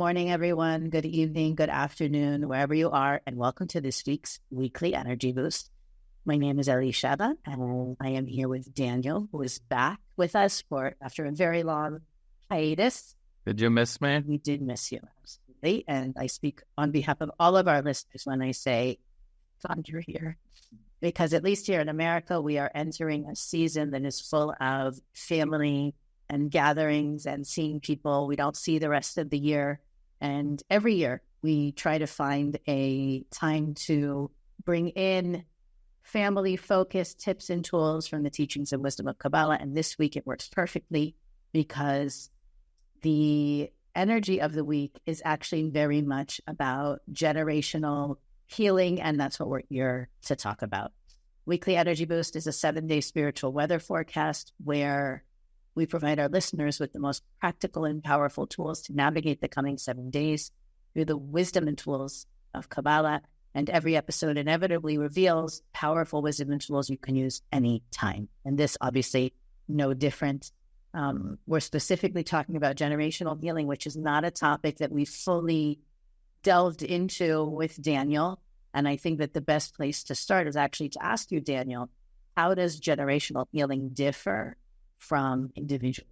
morning, everyone. Good evening, good afternoon, wherever you are, and welcome to this week's Weekly Energy Boost. My name is Elishaba, and I am here with Daniel, who is back with us after a very long hiatus. Did you miss me? We did miss you, absolutely. And I speak on behalf of all of our listeners when I say, glad you're here. Because at least here in America, we are entering a season that is full of family and gatherings and seeing people we don't see the rest of the year. And every year we try to find a time to bring in family-focused tips and tools from the teachings and wisdom of Kabbalah. And this week it works perfectly because the energy of the week is actually very much about generational healing, and that's what we're here to talk about. Weekly Energy Boost is a 7-day spiritual weather forecast where we provide our listeners with the most practical and powerful tools to navigate the coming 7 days through the wisdom and tools of Kabbalah. And every episode inevitably reveals powerful wisdom and tools you can use anytime. And this obviously no different. We're specifically talking about generational healing, which is not a topic that we fully delved into with Daniel. And I think that the best place to start is actually to ask you, Daniel, how does generational healing differ from individual?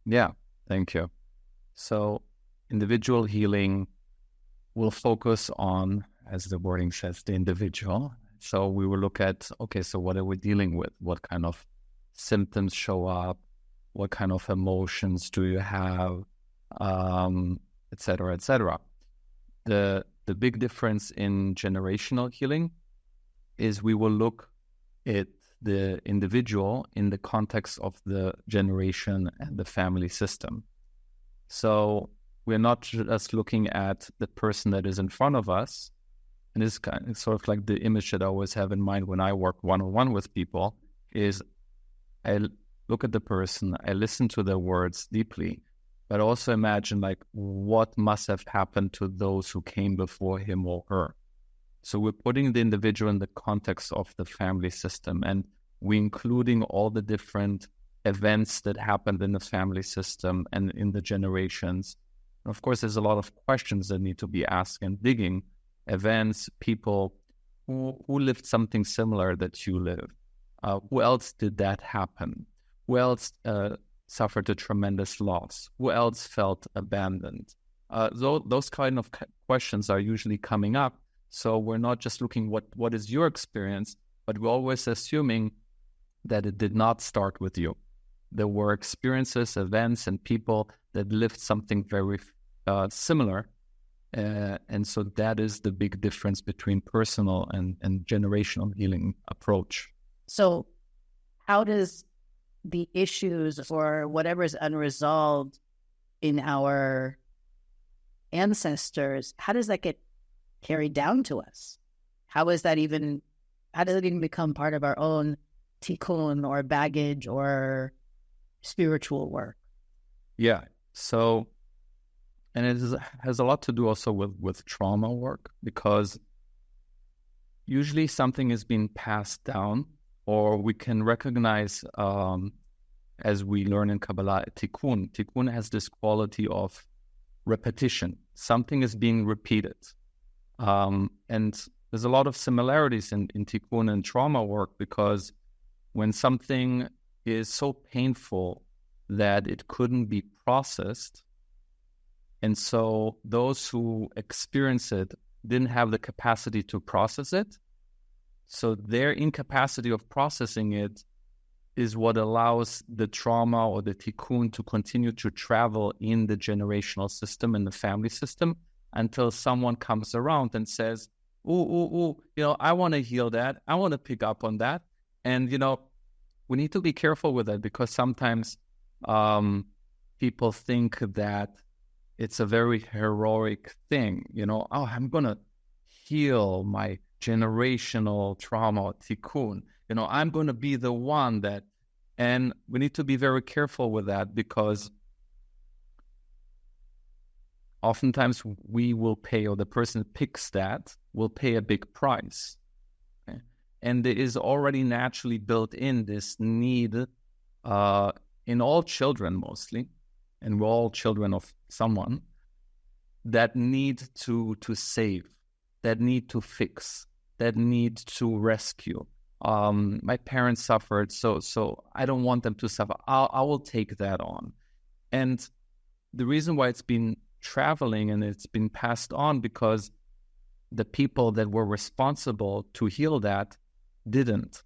Yeah, thank you. So individual healing will focus on, as the wording says, the individual. So we will look at, okay, so what are we dealing with? What kind of symptoms show up? What kind of emotions do you have? Et cetera, et cetera. The big difference in generational healing is we will look at the individual in the context of the generation and the family system. So we're not just looking at the person that is in front of us. And it's sort of like the image that I always have in mind when I work one-on-one with people is I look at the person, I listen to their words deeply, but also imagine like what must have happened to those who came before him or her. So we're putting the individual in the context of the family system, and we're including all the different events that happened in the family system and in the generations. And of course, there's a lot of questions that need to be asked and digging. Events, people who lived something similar that you live. Who else did that happen? Who else suffered a tremendous loss? Who else felt abandoned? Those kind of questions are usually coming up. So we're not just looking what is your experience, but we're always assuming that it did not start with you. There were experiences, events, and people that lived something very similar. And so that is the big difference between personal and generational healing approach. So how does the issues or whatever is unresolved in our ancestors, how does that get carried down to us? How does it even become part of our own tikkun or baggage or spiritual work? Yeah. So, and it has a lot to do also with trauma work, because usually something is being passed down, or we can recognize, as we learn in Kabbalah, tikkun. Tikkun has this quality of repetition. Something is being repeated. And there's a lot of similarities in tikkun and trauma work, because when something is so painful that it couldn't be processed, and so those who experience it didn't have the capacity to process it, so their incapacity of processing it is what allows the trauma or the tikkun to continue to travel in the generational system, in the family system, until someone comes around and says, I want to heal that. I want to pick up on that. And, we need to be careful with that, because sometimes people think that it's a very heroic thing. I'm going to heal my generational trauma, tikkun. I'm going to be the one that, and we need to be very careful with that, because oftentimes we will pay, or the person who picks that will pay a big price. Okay? And there is already naturally built in this need in all children mostly, and we're all children of someone, that need to save, that need to fix, that need to rescue. My parents suffered, so I don't want them to suffer. I will take that on. And the reason why it's been traveling and it's been passed on, because the people that were responsible to heal that didn't.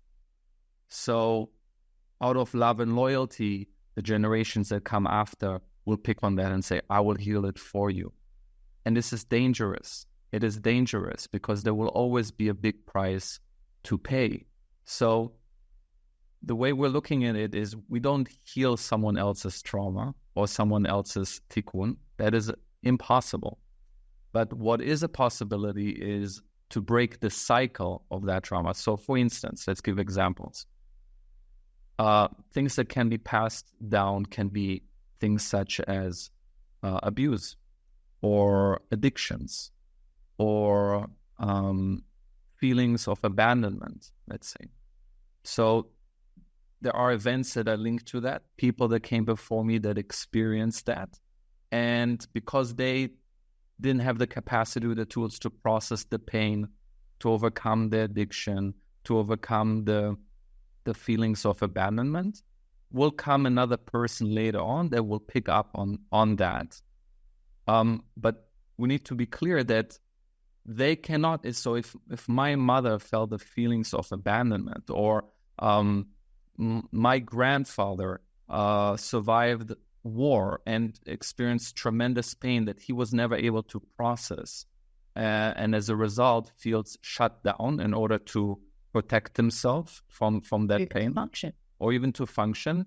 So out of love and loyalty, the generations that come after will pick on that and say, I will heal it for you. And this is dangerous. It is dangerous because there will always be a big price to pay. So the way we're looking at it is we don't heal someone else's trauma or someone else's tikkun. That is impossible. But what is a possibility is to break the cycle of that trauma. So for instance, let's give examples. Things that can be passed down can be things such as abuse or addictions or feelings of abandonment, let's say. So there are events that are linked to that, people that came before me that experienced that. And because they didn't have the capacity or the tools to process the pain, to overcome the addiction, to overcome the feelings of abandonment, will come another person later on that will pick up on that. But we need to be clear that they cannot. So if my mother felt the feelings of abandonment, or my grandfather survived war and experienced tremendous pain that he was never able to process, and as a result feels shut down in order to protect himself from that pain, function, or even to function,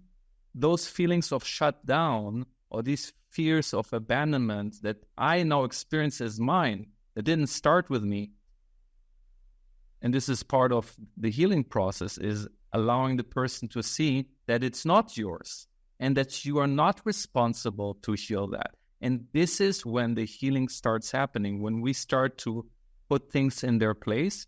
those feelings of shut down or these fears of abandonment that I now experience as mine, that didn't start with me. And this is part of the healing process, is allowing the person to see that it's not yours and that you are not responsible to heal that. And this is when the healing starts happening, when we start to put things in their place.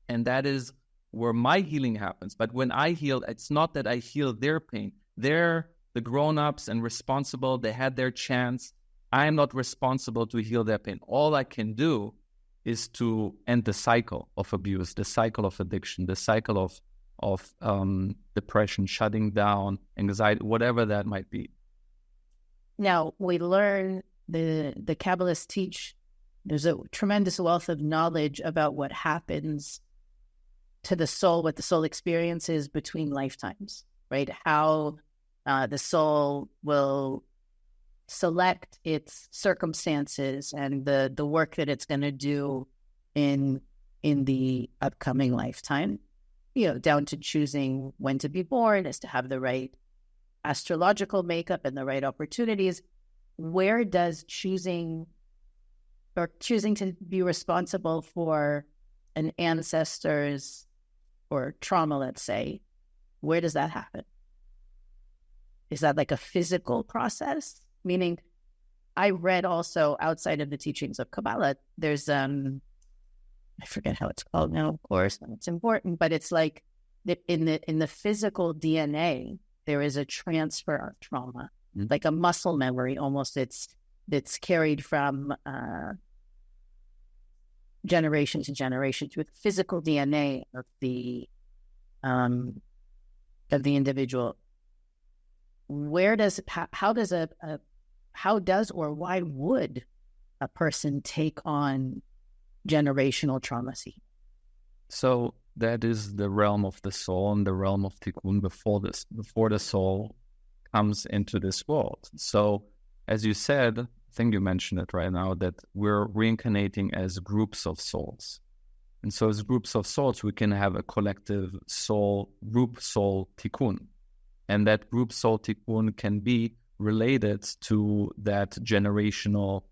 And that is where my healing happens. But when I heal, it's not that I heal their pain. They're the grown-ups and responsible. They had their chance. I am not responsible to heal their pain. All I can do is to end the cycle of abuse, the cycle of addiction, the cycle of depression, shutting down, anxiety, whatever that might be. Now, we learn, the Kabbalists teach, there's a tremendous wealth of knowledge about what happens to the soul, what the soul experiences between lifetimes, right? How the soul will select its circumstances and the work that it's going to do in the upcoming lifetime, down to choosing when to be born, is to have the right astrological makeup and the right opportunities. Where does choosing to be responsible for an ancestor's or trauma, let's say, where does that happen? Is that like a physical process? Meaning, I read also outside of the teachings of Kabbalah, there's I forget how it's called now, of course, and it's important, but it's like in the physical DNA, there is a transfer of trauma, like a muscle memory almost. It's carried from generation to generation through the physical DNA of the individual. How does or why would a person take on generational trauma? So that is the realm of the soul and the realm of tikkun before the soul comes into this world. So as you said, I think you mentioned it right now, that we're reincarnating as groups of souls. And so as groups of souls, we can have a collective soul, group soul tikkun. And that group soul tikkun can be related to that generational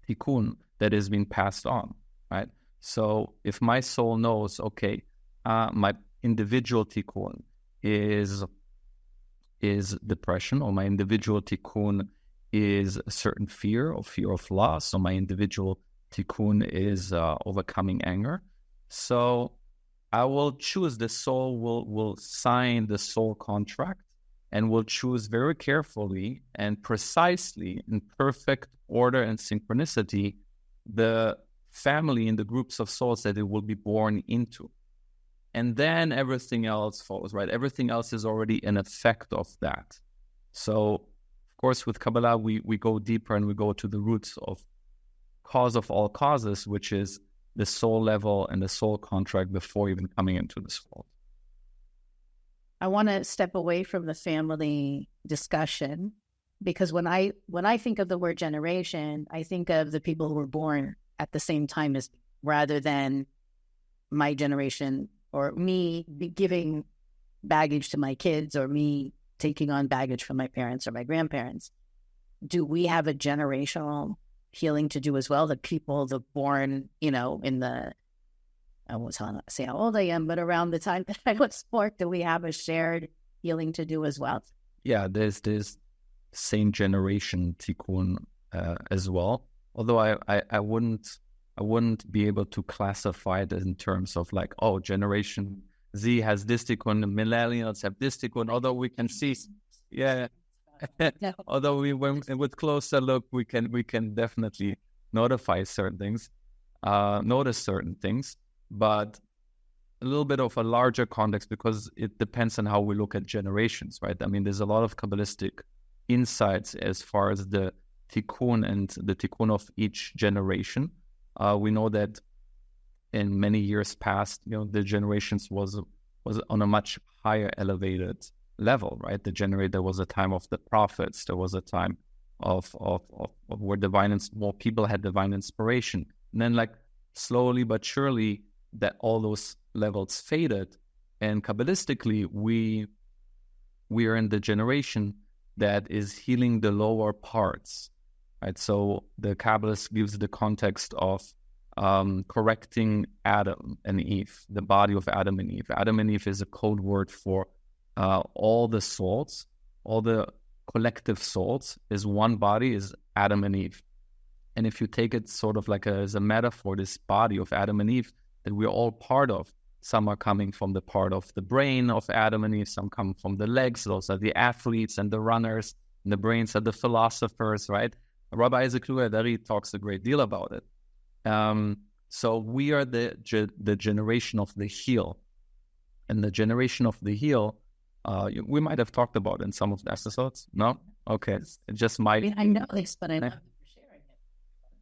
tikkun that is being passed on, right? So if my soul knows, okay, my individual tikkun is depression, or my individual tikkun is a certain fear of loss, or my individual tikkun is overcoming anger. So I will choose, the soul will sign the soul contract, and will choose very carefully and precisely in perfect order and synchronicity the family and the groups of souls that it will be born into. And then everything else follows, right? Everything else is already an effect of that. So, of course, with Kabbalah, we go deeper and we go to the roots of cause of all causes, which is the soul level and the soul contract before even coming into this world. I want to step away from the family discussion, because when I think of the word generation, I think of the people who were born at the same time as me, rather than my generation or me giving baggage to my kids or me taking on baggage from my parents or my grandparents. Do we have a generational healing to do as well? The people that born, in the, I won't say how old I am, but around the time that I was born, do we have a shared healing to do as well? Yeah, there's same generation tikkun as well. Although I wouldn't be able to classify it in terms of like, oh, generation Z has this tikkun, millennials have this tikkun. Although we can see, yeah. Although with closer look, we can definitely notice certain things, but a little bit of a larger context, because it depends on how we look at generations, right? I mean, there's a lot of Kabbalistic insights as far as the tikkun and the tikkun of each generation. We know that in many years past, the generations was on a much higher elevated level, right? There was a time of the prophets. There was a time of where more people had divine inspiration. And then like slowly but surely that all those levels faded. And Kabbalistically, we are in the generation that is healing the lower parts, right? So the Kabbalist gives the context of correcting Adam and Eve, the body of Adam and Eve. Adam and Eve is a code word for all the souls, all the collective souls is one body, is Adam and Eve. And if you take it sort of like as a metaphor, this body of Adam and Eve that we're all part of, some are coming from the part of the brain of Adam and Eve, some come from the legs, those are the athletes and the runners, and the brains are the philosophers, right? Rabbi Isaac Luria talks a great deal about it. So we are the generation of the heel. And the generation of the heel, we might have talked about in some of the episodes. No? Okay. It just might. I know this, but I love you for sharing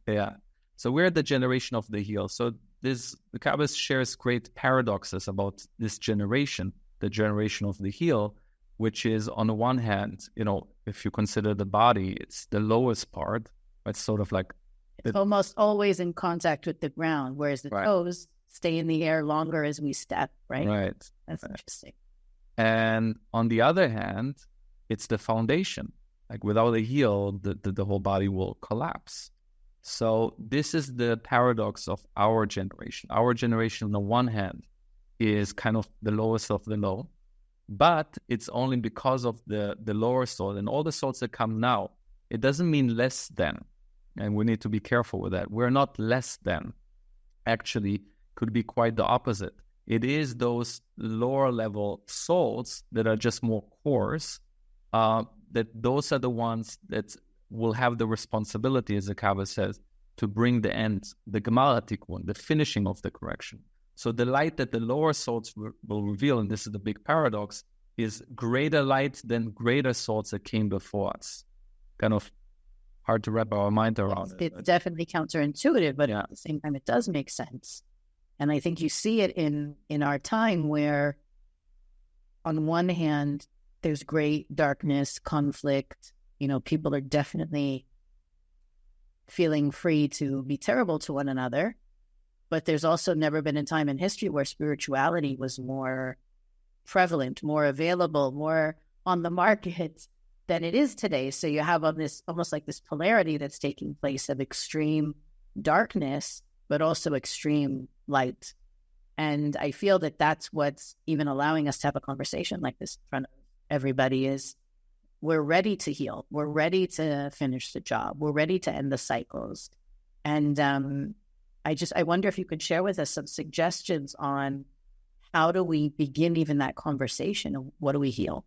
it. Yeah. So we're the generation of the heel. So the Kabbalist shares great paradoxes about this generation, the generation of the heel, which is on the one hand, if you consider the body, it's the lowest part. It's sort of like it's almost always in contact with the ground, whereas the toes stay in the air longer as we step, right? Right. That's interesting. And on the other hand, it's the foundation. Like without a heel, the whole body will collapse. So this is the paradox of our generation. Our generation, on the one hand, is kind of the lowest of the low, but it's only because of the lower soul and all the souls that come now. It doesn't mean less than, and we need to be careful with that. We're not less than. Actually, could be quite the opposite. It is those lower level souls that are just more coarse, that those are the ones that will have the responsibility, as the Kabbalah says, to bring the end, the Gemara Tikkun, the finishing of the correction. So the light that the lower souls will reveal, and this is the big paradox, is greater light than greater souls that came before us. Kind of hard to wrap our mind around it. It's definitely counterintuitive, but at the same time, it does make sense. And I think you see it in our time where, on one hand, there's great darkness, conflict. People are definitely feeling free to be terrible to one another. But there's also never been a time in history where spirituality was more prevalent, more available, more on the market than it is today. So you have on this almost like this polarity that's taking place of extreme darkness, but also extreme light. And I feel that that's what's even allowing us to have a conversation like this in front of everybody is we're ready to heal. We're ready to finish the job. We're ready to end the cycles. And I wonder if you could share with us some suggestions on how do we begin even that conversation of what do we heal?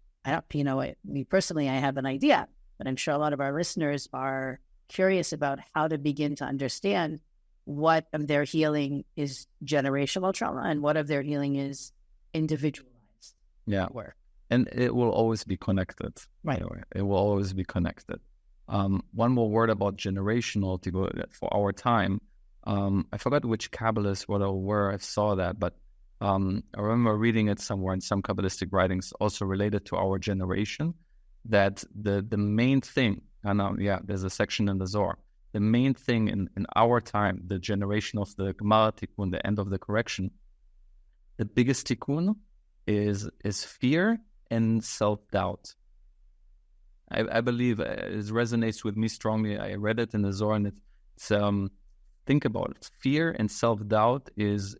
Me personally, I have an idea, but I'm sure a lot of our listeners are curious about how to begin to understand what of their healing is generational trauma and what of their healing is individualized work. And it will always be connected. Right. Anyway, it will always be connected. One more word about generational to go for our time. I forgot which Kabbalist where I saw that, but I remember reading it somewhere in some Kabbalistic writings also related to our generation, that the main thing, there's a section in the Zohar, the main thing in our time, the generation of the Gemara Tikkun, the end of the correction, the biggest Tikkun is fear and self-doubt. I believe it resonates with me strongly. I read it in the Zohar, and it's think about it. Fear and self-doubt is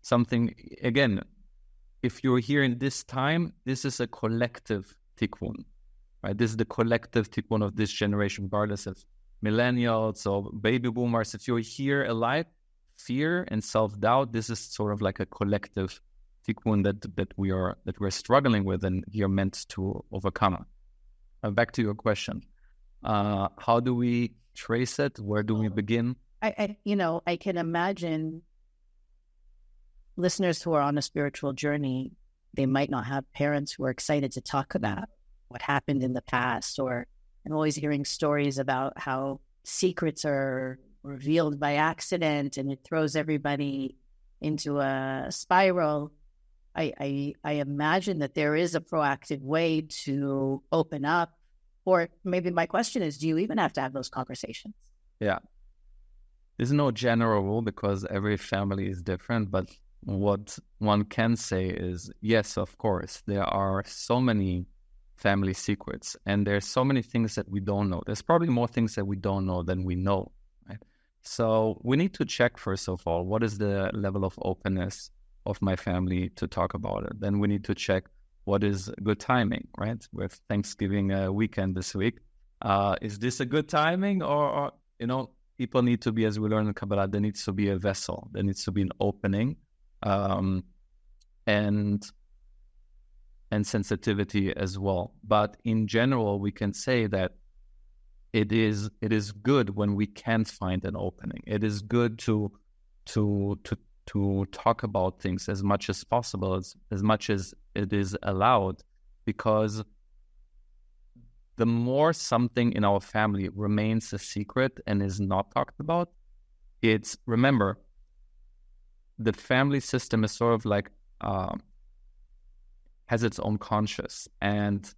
something, again, if you're here in this time, this is a collective tikkun, right? This is the collective tikkun of this generation, regardless of millennials or baby boomers. If you're here alive, fear and self-doubt, this is sort of like a collective tikkun that we're struggling with and you're meant to overcome. Back to your question. How do we trace it? Where do we begin? I can imagine listeners who are on a spiritual journey, they might not have parents who are excited to talk about what happened in the past, or I'm always hearing stories about how secrets are revealed by accident and it throws everybody into a spiral. I imagine that there is a proactive way to open up, or maybe my question is, do you even have to have those conversations? Yeah. There's no general rule because every family is different, but what one can say is, yes, of course, there are so many family secrets and there's so many things that we don't know. There's probably more things that we don't know than we know, right? So we need to check, first of all, what is the level of openness of my family to talk about it. Then we need to check what is good timing, right? With Thanksgiving weekend this week. Is this a good timing or people need to be, as we learn in Kabbalah, there needs to be a vessel. There needs to be an opening and sensitivity as well. But in general, we can say that it is good when we can find an opening. It is good to talk about things as much as possible, as much as it is allowed, because the more something in our family remains a secret and is not talked about, remember, the family system is sort of like, has its own conscious, and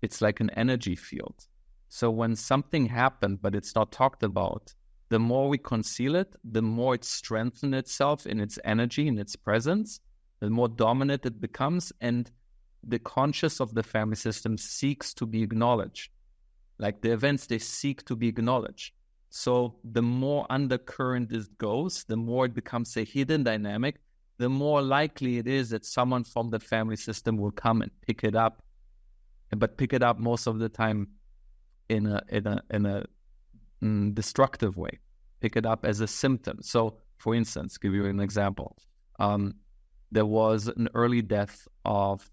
it's like an energy field. So when something happened, but it's not talked about, the more we conceal it, the more it strengthens itself in its energy, in its presence, the more dominant it becomes, and the conscious of the family system seeks to be acknowledged. Like the events, they seek to be acknowledged. So the more undercurrent it goes, the more it becomes a hidden dynamic, the more likely it is that someone from the family system will come and pick it up, but pick it up most of the time in a destructive way. Pick it up as a symptom. So, for instance, give you an example. There was an early death of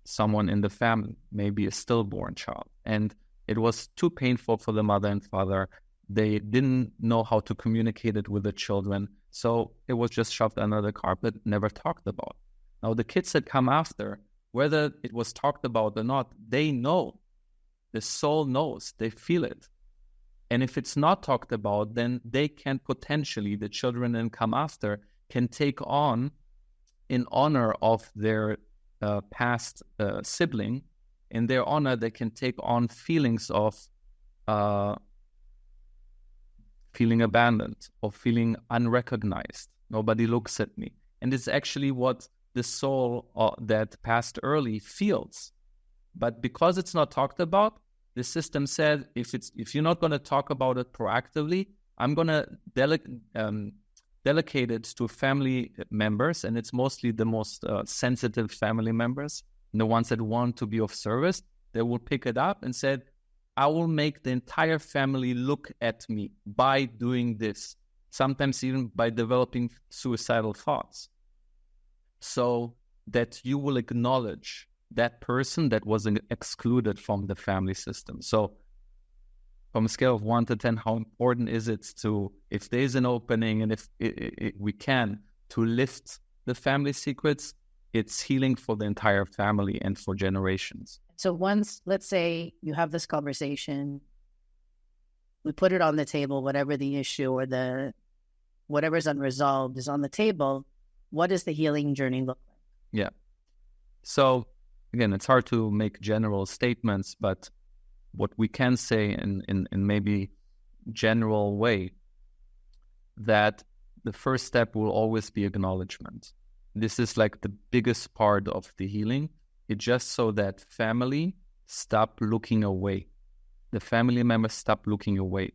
someone in the family, maybe a stillborn child, and it was too painful for the mother and father. They didn't know how to communicate it with the children, so it was just shoved under the carpet, never talked about. Now, the kids that come after, whether it was talked about or not, they know. The soul knows. They feel it. And if it's not talked about, then they can potentially, the children that come after, can take on, in honor of their past sibling, in their honor, they can take on feelings of feeling abandoned or feeling unrecognized. Nobody looks at me. And it's actually what the soul that passed early feels. But because it's not talked about, the system said, if you're not going to talk about it proactively, I'm going to delegate it to family members, and it's mostly the most sensitive family members, and the ones that want to be of service. They will pick it up and said, I will make the entire family look at me by doing this, sometimes even by developing suicidal thoughts, so that you will acknowledge that person that was excluded from the family system. So from a scale of 1 to 10, how important is it to, if there's an opening and if we can, to lift the family secrets, it's healing for the entire family and for generations. So once, let's say you have this conversation, we put it on the table, whatever the issue or whatever's unresolved is on the table, what does the healing journey look like? Yeah. So again, it's hard to make general statements, but what we can say in maybe general way, that the first step will always be acknowledgement. This is like the biggest part of the healing. It's just so that family stop looking away. The family members stop looking away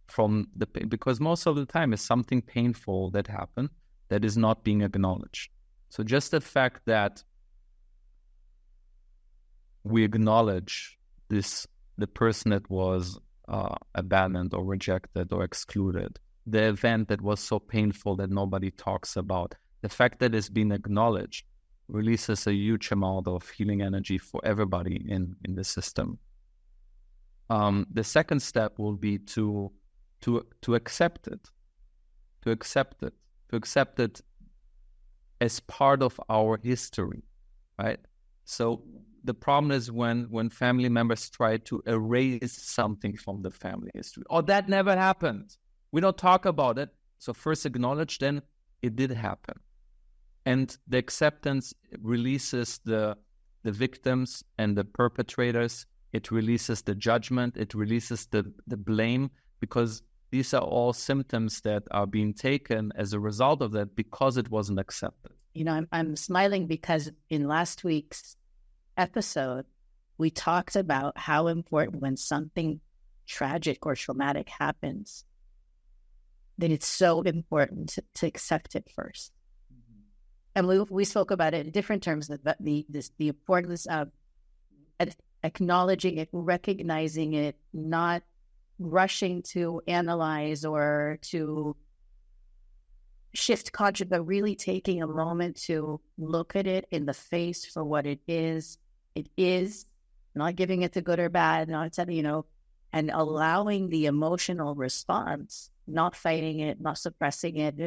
from the pain, because most of the time it's something painful that happened that is not being acknowledged. So just the fact that we acknowledge the person that was abandoned or rejected or excluded, the event that was so painful that nobody talks about, the fact that it's been acknowledged releases a huge amount of healing energy for everybody in the system. The second step will be to accept it, to accept it as part of our history, right? So the problem is when family members try to erase something from the family history. Oh, that never happened. We don't talk about it. So first acknowledge, then it did happen. And the acceptance releases the victims and the perpetrators. It releases the judgment. It releases the blame, because these are all symptoms that are being taken as a result of that because it wasn't accepted. You know, I'm smiling because in last week's episode, we talked about how important when something tragic or traumatic happens, that it's so important to accept it first. And we spoke about it in different terms, the importance of acknowledging it, recognizing it, not rushing to analyze or to shift conscious, but really taking a moment to look at it in the face for what it is. It is, not giving it the good or bad, not telling, you know, and allowing the emotional response, not fighting it, not suppressing it.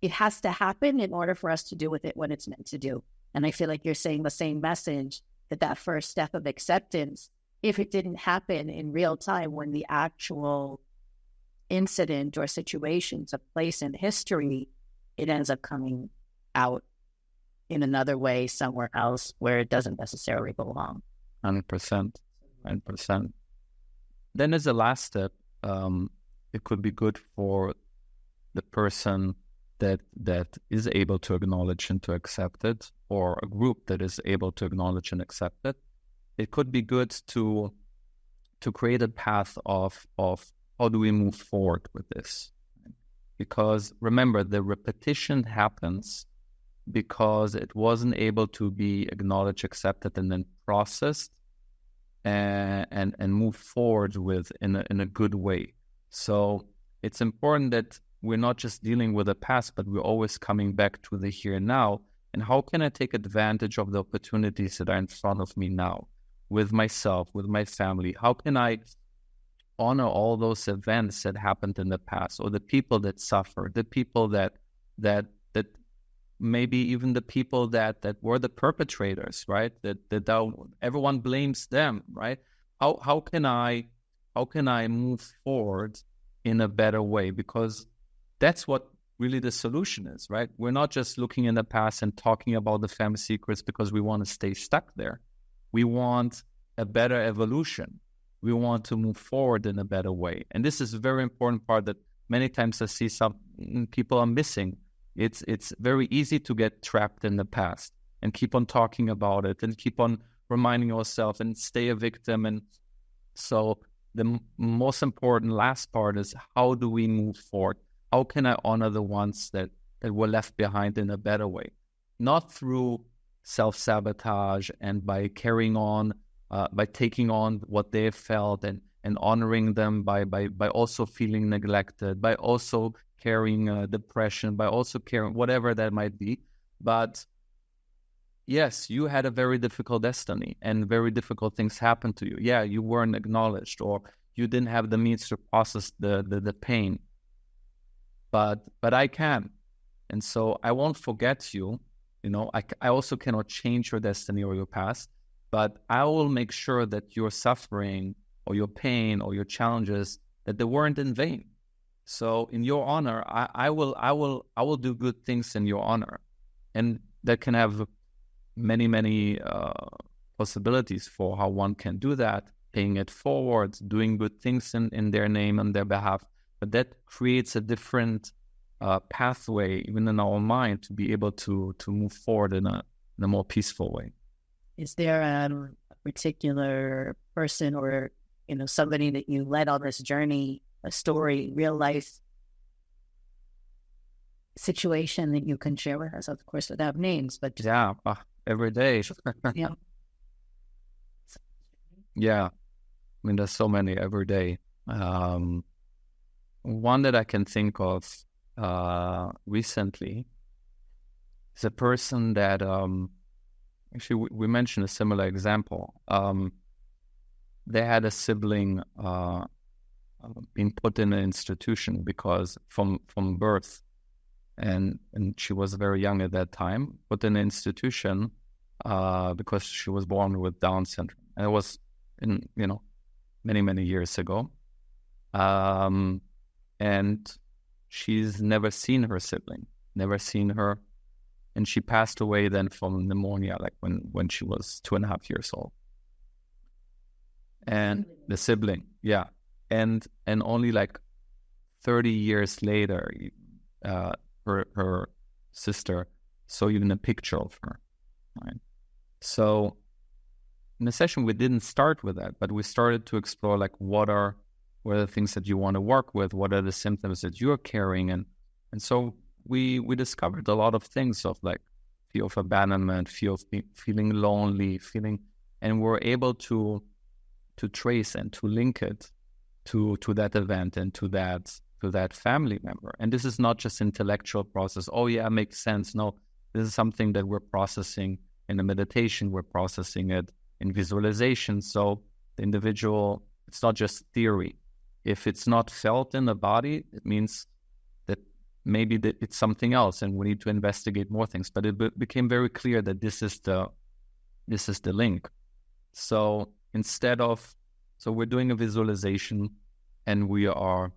It has to happen in order for us to do with it what it's meant to do. And I feel like you're saying the same message, that first step of acceptance, if it didn't happen in real time when the actual incident or situation took place in history, it ends up coming out in another way somewhere else where it doesn't necessarily belong. 100%. Then as a last step, it could be good for the person that is able to acknowledge and to accept it, or a group that is able to acknowledge and accept it. It could be good to create a path of how do we move forward with this? Because remember, the repetition happens because it wasn't able to be acknowledged, accepted, and then processed and move forward with in a good way. So it's important that we're not just dealing with the past, but we're always coming back to the here and now. And how can I take advantage of the opportunities that are in front of me now, with myself, with my family? How can I honor all those events that happened in the past, or the people that suffered, the people that maybe even the people that were the perpetrators, right? That everyone blames them, right? How can I move forward in a better way? Because that's what really the solution is, right? We're not just looking in the past and talking about the family secrets because we want to stay stuck there. We want a better evolution. We want to move forward in a better way. And this is a very important part that many times I see some people are missing. It's very easy to get trapped in the past and keep on talking about it and keep on reminding ourselves and stay a victim. And so the most important last part is, how do we move forward? How can I honor the ones that were left behind in a better way? Not through self-sabotage and by carrying on, by taking on what they felt and honoring them by also feeling neglected, by also carrying depression, by also carrying whatever that might be. But yes, you had a very difficult destiny and very difficult things happened to you. Yeah, you weren't acknowledged, or you didn't have the means to process the pain. But I can. And so I won't forget you. I also cannot change your destiny or your past, but I will make sure that your suffering or your pain or your challenges, that they weren't in vain. So in your honor, I will do good things in your honor. And that can have many possibilities for how one can do that, paying it forward, doing good things in their name and their behalf. But that creates a different pathway, even in our mind, to be able to move forward in a more peaceful way. Is there a particular person or somebody that you led on this journey, a story, real life situation that you can share with us? Of course, without names, but just... Yeah, every day. Yeah. Yeah, I mean, there's so many every day. One that I can think of recently is a person that actually we mentioned a similar example. They had a sibling being put in an institution because from birth, and she was very young at that time, put in an institution because she was born with Down syndrome, and it was in many years ago. And she's never seen her sibling, never seen her. And she passed away then from pneumonia, like when she was 2.5 years old. And the sibling, yeah. And only like 30 years later, her sister saw even a picture of her, right? So in the session, we didn't start with that, but we started to explore like what are the things that you want to work with, what are the symptoms that you're carrying, and so we discovered a lot of things of like fear of abandonment, fear of feeling lonely, and we're able to trace and to link it to that event and to that family member. And this is not just intellectual process. Oh yeah, makes sense. No, this is something that we're processing in the meditation. We're processing it in visualization. So the individual, it's not just theory. If it's not felt in the body, it means that maybe it's something else, and we need to investigate more things. But it became very clear that this is the link. So so we're doing a visualization, and we are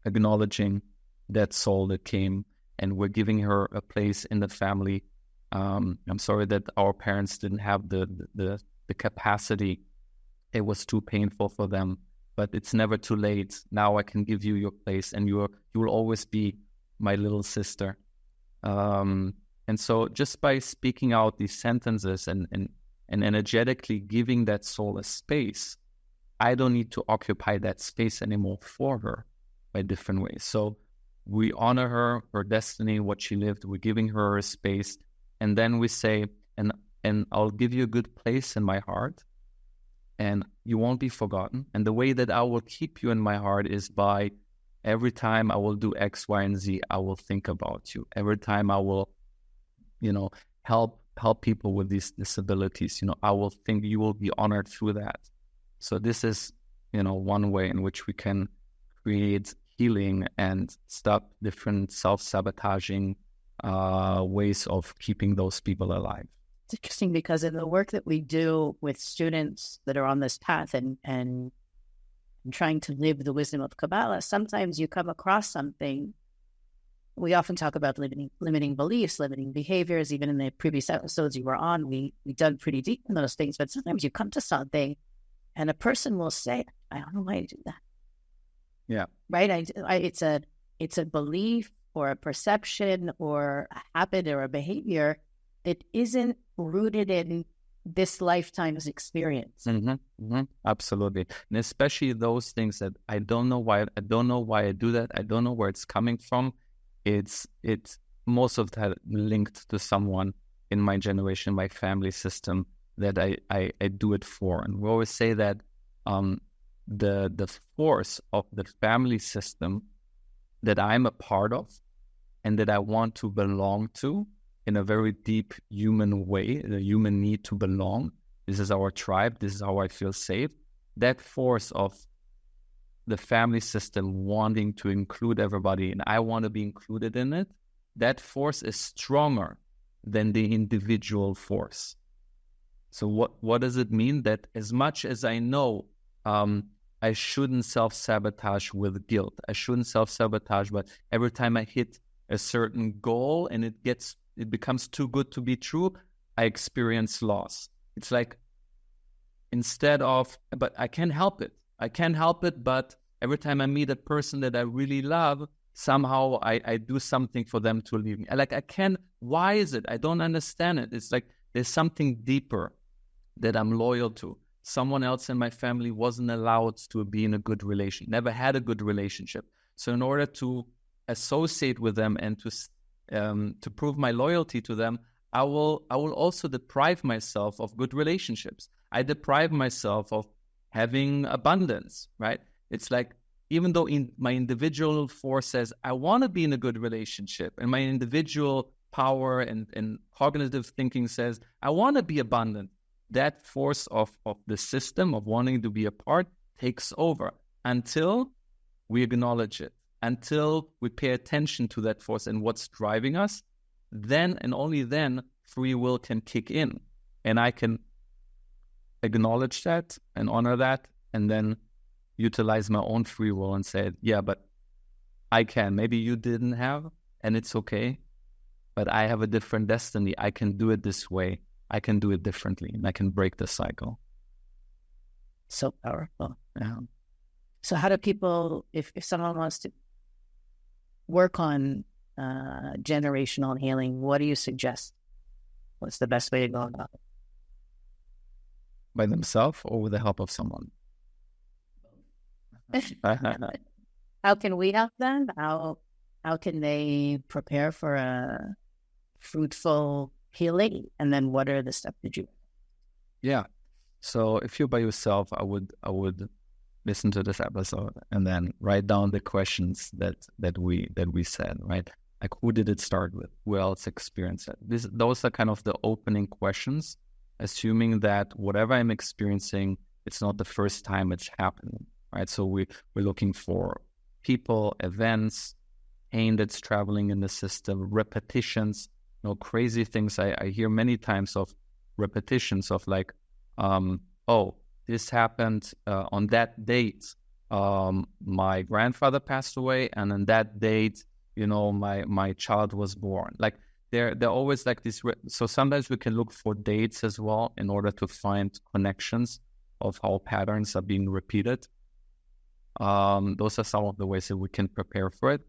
acknowledging that soul that came, and we're giving her a place in the family. I'm sorry that our parents didn't have the capacity. It was too painful for them. But it's never too late. Now I can give you your place, and you will always be my little sister. And so just by speaking out these sentences and energetically giving that soul a space, I don't need to occupy that space anymore for her by different ways. So we honor her destiny, what she lived. We're giving her a space, and then we say, and I'll give you a good place in my heart, and you won't be forgotten. And the way that I will keep you in my heart is by every time I will do X, Y, and Z, I will think about you. Every time I will, help people with these disabilities, I will think you will be honored through that. So this is, one way in which we can create healing and stop different self-sabotaging ways of keeping those people alive. It's interesting because in the work that we do with students that are on this path and trying to live the wisdom of Kabbalah, sometimes you come across something. We often talk about limiting beliefs, limiting behaviors. Even in the previous episodes you were on, we dug pretty deep in those things. But sometimes you come to something and a person will say, I don't know why you do that. Yeah. Right? It's a belief or a perception or a habit or a behavior that isn't rooted in this lifetime's experience. Mm-hmm, mm-hmm, absolutely. And especially those things that I don't know why I do that. I don't know where it's coming from. It's most of that linked to someone in my generation, my family system that I do it for. And we always say that the force of the family system that I'm a part of and that I want to belong to in a very deep human way, the human need to belong. This is our tribe. This is how I feel safe. That force of the family system wanting to include everybody, and I want to be included in it, that force is stronger than the individual force. So what does it mean? That as much as I know I shouldn't self-sabotage with guilt, I shouldn't self-sabotage, but every time I hit a certain goal and it becomes too good to be true, I experience loss. It's like, but I can't help it. I can't help it, but every time I meet a person that I really love, somehow I do something for them to leave me. Why is it? I don't understand it. It's like there's something deeper that I'm loyal to. Someone else in my family wasn't allowed to be in a good relation, never had a good relationship. So in order to associate with them and to prove my loyalty to them, I will also deprive myself of good relationships. I deprive myself of having abundance, right? It's like, even though my individual force says, I want to be in a good relationship, and my individual power and cognitive thinking says, I want to be abundant, that force of the system of wanting to be a part takes over until we acknowledge it, until we pay attention to that force and what's driving us. Then and only then free will can kick in, and I can acknowledge that and honor that, and then utilize my own free will and say, yeah, but I can. Maybe you didn't have, and it's okay, but I have a different destiny. I can do it this way. I can do it differently, and I can break the cycle. So powerful. Yeah. So how do people, if someone wants to work on generational healing, what do you suggest? What's the best way to go about it? By themselves or with the help of someone? How can we help them? How can they prepare for a fruitful healing? And then what are the steps to do? Yeah. So if you're by yourself, I would listen to this episode and then write down the questions that we said, right? Like, who did it start with? Who else experienced it? Those are kind of the opening questions, assuming that whatever I'm experiencing, it's not the first time it's happening, right? So we're looking for people, events, pain that's traveling in the system, repetitions, crazy things. I hear many times of repetitions of like, this happened on that date. My grandfather passed away, and on that date, my child was born. Like they're always like this. So sometimes we can look for dates as well in order to find connections of how patterns are being repeated. Those are some of the ways that we can prepare for it.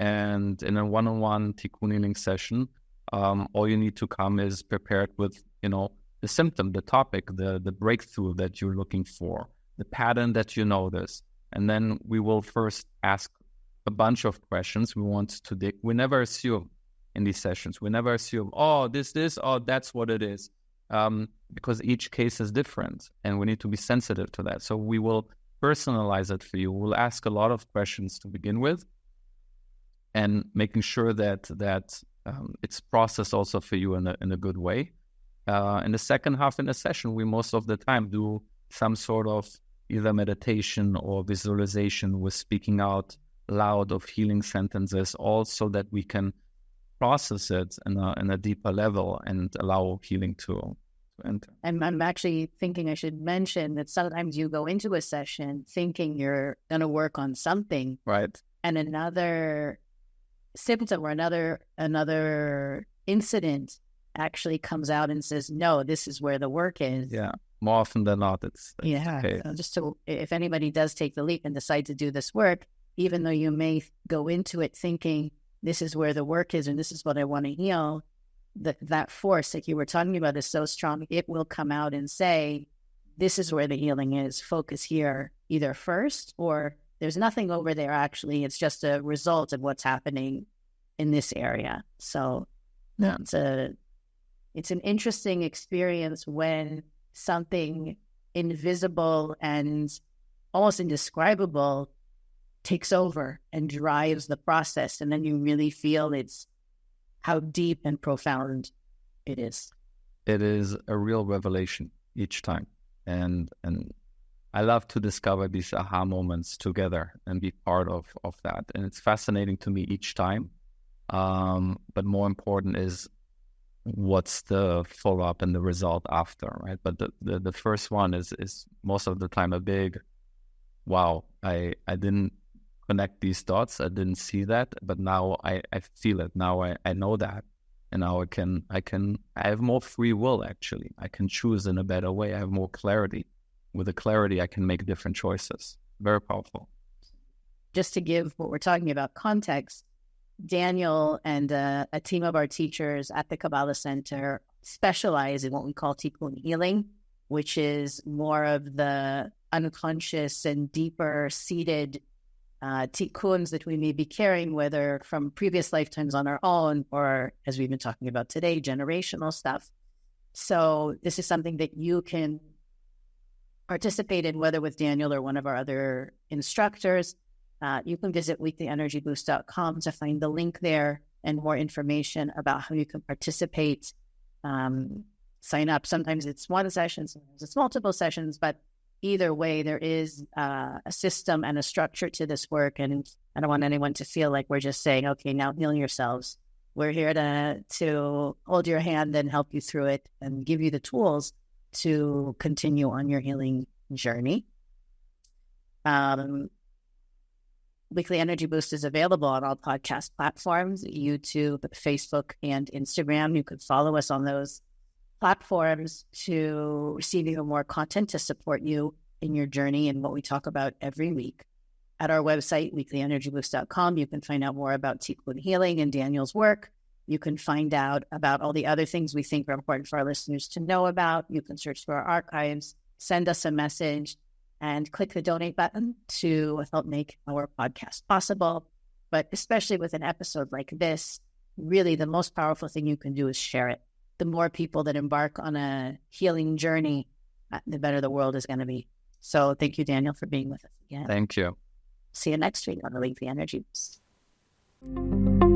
And in a one-on-one Tikkun healing session, all you need to come is prepared with, the symptom, the topic, the breakthrough that you're looking for, the pattern that you notice. And then we will first ask a bunch of questions we want to dig. We never assume in these sessions. We never assume, that's what it is. Because each case is different and we need to be sensitive to that. So we will personalize it for you. We'll ask a lot of questions to begin with, and making sure that it's processed also for you in a good way. In the second half in the session, we most of the time do some sort of either meditation or visualization with speaking out loud of healing sentences, also that we can process it in a deeper level and allow healing to enter. I'm actually thinking I should mention that sometimes you go into a session thinking you're going to work on something, right? And another symptom or another incident actually comes out and says, no, this is where the work is. Yeah, more often than not, it's okay. So just if anybody does take the leap and decide to do this work, even though you may go into it thinking this is where the work is and this is what I want to heal, that force that you were talking about is so strong, it will come out and say, this is where the healing is. Focus here either first, or there's nothing over there actually. It's just a result of what's happening in this area. So yeah, it's an interesting experience when something invisible and almost indescribable takes over and drives the process. And then you really feel it's how deep and profound it is. It is a real revelation each time. And I love to discover these aha moments together and be part of that. And it's fascinating to me each time. But more important is what's the follow-up and the result after, right? But the first one is most of the time a big, wow, I didn't connect these dots. I didn't see that, but now I feel it. Now I know that. And now I have more free will, actually. I can choose in a better way. I have more clarity. With the clarity, I can make different choices. Very powerful. Just to give what we're talking about context, Daniel and a team of our teachers at the Kabbalah Centre specialize in what we call tikkun healing, which is more of the unconscious and deeper seated tikkuns that we may be carrying, whether from previous lifetimes on our own or, as we've been talking about today, generational stuff. So this is something that you can participate in, whether with Daniel or one of our other instructors. You can visit weeklyenergyboost.com to find the link there and more information about how you can participate. Sign up. Sometimes it's one session, sometimes it's multiple sessions, but either way, there is a system and a structure to this work. And I don't want anyone to feel like we're just saying, okay, now heal yourselves. We're here to hold your hand and help you through it and give you the tools to continue on your healing journey. Weekly Energy Boost is available on all podcast platforms, YouTube, Facebook, and Instagram. You could follow us on those platforms to receive even more content to support you in your journey and what we talk about every week. At our website, weeklyenergyboost.com, you can find out more about tikkun healing and Daniel's work. You can find out about all the other things we think are important for our listeners to know about. You can search through our archives, send us a message, and click the donate button to help make our podcast possible. But especially with an episode like this, really the most powerful thing you can do is share it. The more people that embark on a healing journey, the better the world is going to be. So thank you, Daniel, for being with us again. Thank you. See you next week on the Weekly Energy Boost.